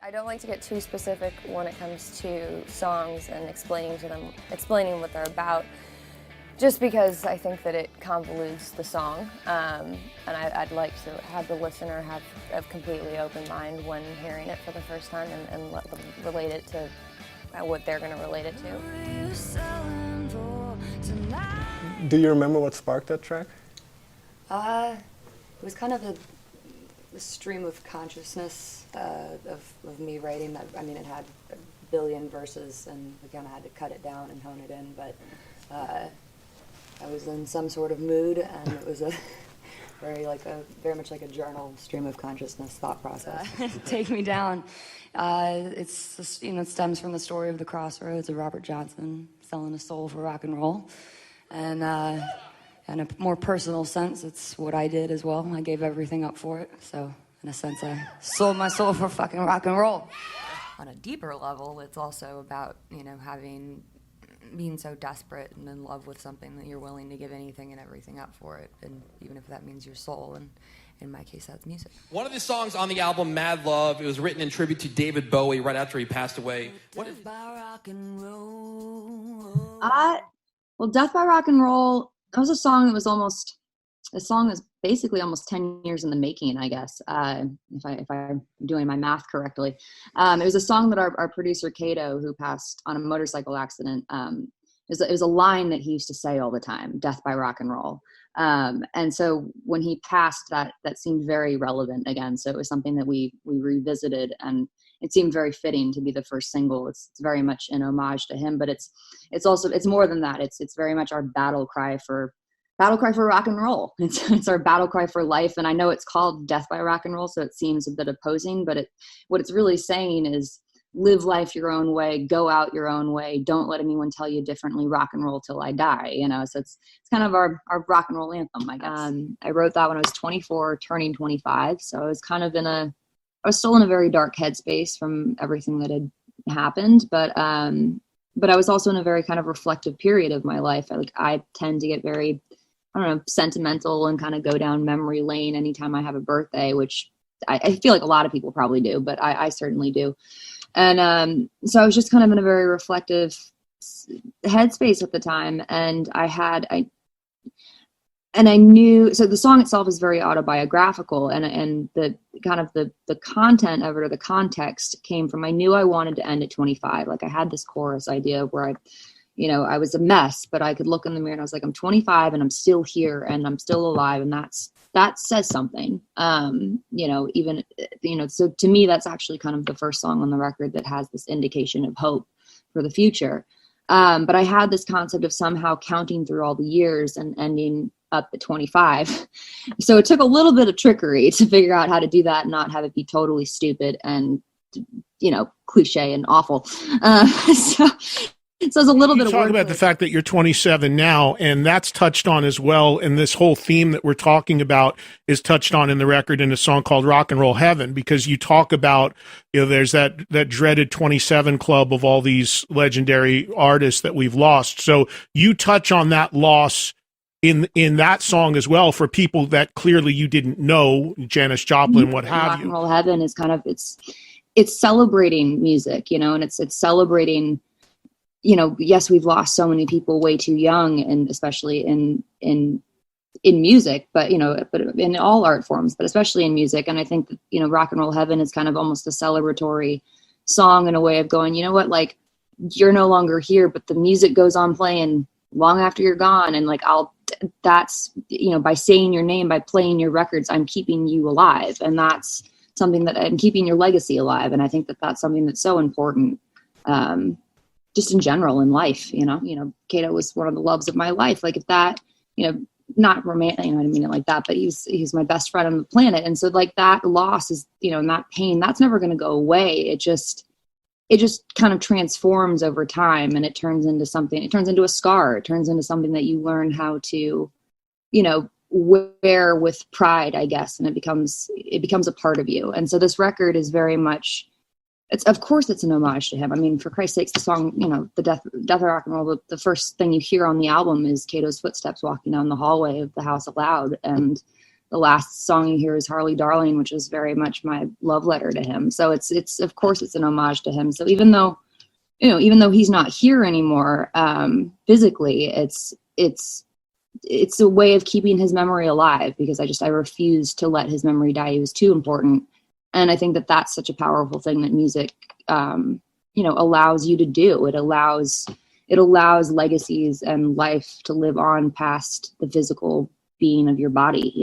I don't like to get too specific when it comes to songs and explaining what they're about, just because I think that it convolutes the song, and I'd like to have the listener have a completely open mind when hearing it for the first time and let them relate it to what they're going to relate it to. Do you remember what sparked that track? It was kind of a stream of consciousness of me writing that. I mean, it had a billion verses, and we kind of had to cut it down and hone it in, but I was in some sort of mood, and it was a very much like a journal stream of consciousness thought process. Take Me Down. It stems from the story of the crossroads of Robert Johnson selling his soul for rock and roll, and in a more personal sense, it's what I did as well. I gave everything up for it, so in a sense, I sold my soul for fucking rock and roll. On a deeper level, it's also about being so desperate and in love with something that you're willing to give anything and everything up for it, and even if that means your soul, and in my case, that's music. One of the songs on the album, Mad Love, it was written in tribute to David Bowie right after he passed away. Death by Rock and Roll. Well, Death by Rock and Roll, that was a song that was basically almost 10 years in the making, I guess, if I'm doing my math correctly. It was a song that our producer, Cato, who passed on a motorcycle accident, it was a line that he used to say all the time, death by rock and roll. And so when he passed, that seemed very relevant again. So it was something that we revisited, and it seemed very fitting to be the first single. It's very much an homage to him, but it's more than that. It's very much our battle cry for rock and roll. It's our battle cry for life. And I know it's called Death by Rock and Roll, so it seems a bit opposing, but what it's really saying is live life your own way, go out your own way, don't let anyone tell you differently, rock and roll till I die, so it's kind of our rock and roll anthem, I guess. I wrote that when I was 24, turning 25, so I was I was still in a very dark headspace from everything that had happened, but I was also in a very kind of reflective period of my life. I tend to get very, sentimental and kind of go down memory lane anytime I have a birthday, which I feel like a lot of people probably do, but I certainly do. And so I was just kind of in a very reflective headspace at the time, and I knew, so the song itself is very autobiographical, and the kind of the content of it, or the context, came from, I knew I wanted to end at 25. I had this chorus idea where I was a mess, but I could look in the mirror and I was like, I'm 25 and I'm still here and I'm still alive. And that says something, so to me, that's actually kind of the first song on the record that has this indication of hope for the future. But I had this concept of somehow counting through all the years and ending up at 25. So it took a little bit of trickery to figure out how to do that and not have it be totally stupid and, cliche and awful. So it's a little bit of work. Talk about the fact that you're 27 now, and that's touched on as well. And this whole theme that we're talking about is touched on in the record in a song called Rock and Roll Heaven, because you talk about, there's that dreaded 27 club of all these legendary artists that we've lost. So you touch on that loss in that song as well, for people that clearly you didn't know, Janis Joplin, what have you. Rock and Roll Heaven is kind of, it's celebrating music, and it's celebrating, yes, we've lost so many people way too young, and especially in music, but in all art forms, but especially in music. And I think that, Rock and Roll Heaven is kind of almost a celebratory song, in a way of going, you're no longer here, but the music goes on playing long after you're gone. And that's, by saying your name, by playing your records, I'm keeping you alive. And that's something that I'm keeping your legacy alive. And I think that that's something that's so important. Just in general in life, Cato was one of the loves of my life. If that, not romantic, I didn't mean it like that, but he's my best friend on the planet. And so that loss is, and that pain, that's never going to go away. It just kind of transforms over time, and it turns into something, it turns into a scar. It turns into something that you learn how to, wear with pride, I guess. And it becomes a part of you. And so this record is very much, of course it's an homage to him. I mean, for Christ's sakes, the song, the Death of Rock and Roll, the first thing you hear on the album is Cato's footsteps walking down the hallway of the house aloud. And the last song you hear is Harley Darling, which is very much my love letter to him. So it's of course it's an homage to him. So even though he's not here anymore, physically, it's a way of keeping his memory alive, because I refuse to let his memory die. He was too important. And I think that that's such a powerful thing that music, allows you to do. It allows legacies and life to live on past the physical being of your body,